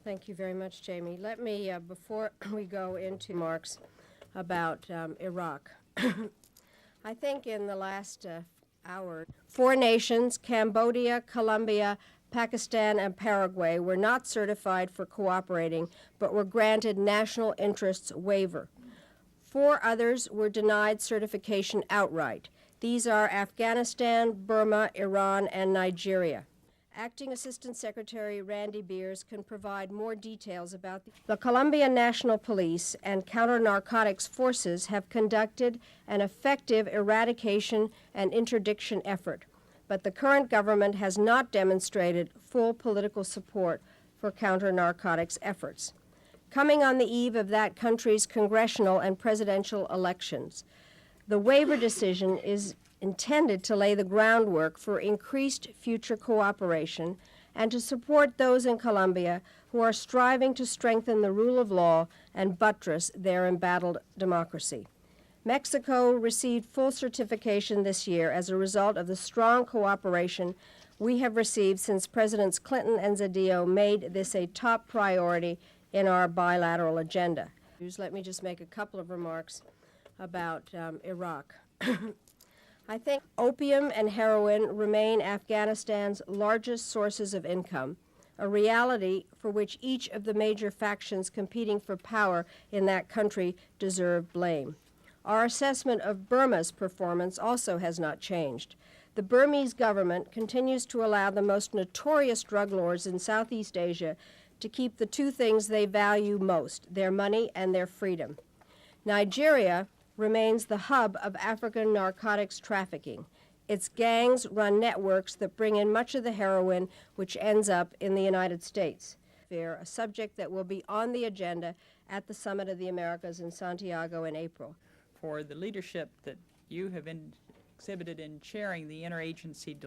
Thank you very much, Jamie. Let me, before we go into remarks about Iraq, I think in the last hour, 4 nations, Cambodia, Colombia, Pakistan, and Paraguay, were not certified for cooperating, but were granted national interests waiver. 4 others were denied certification outright. These are Afghanistan, Burma, Iran, and Nigeria. Acting Assistant Secretary Randy Beers can provide more details about the Colombian National Police and counter-narcotics forces have conducted an effective eradication and interdiction effort, but the current government has not demonstrated full political support for counter-narcotics efforts. Coming on the eve of that country's congressional and presidential elections, the waiver decision is intended to lay the groundwork for increased future cooperation and to support those in Colombia who are striving to strengthen the rule of law and buttress their embattled democracy. Mexico received full certification this year as a result of the strong cooperation we have received since Presidents Clinton and Zedillo made this a top priority in our bilateral agenda. Let me just make a couple of remarks about Iraq. I think opium and heroin remain Afghanistan's largest sources of income, a reality for which each of the major factions competing for power in that country deserve blame. Our assessment of Burma's performance also has not changed. The Burmese government continues to allow the most notorious drug lords in Southeast Asia to keep the 2 things they value most, their money and their freedom. Nigeria remains the hub of African narcotics trafficking. Its gangs run networks that bring in much of the heroin which ends up in the United States. A subject that will be on the agenda at the Summit of the Americas in Santiago in April. For the leadership that you have exhibited in chairing the interagency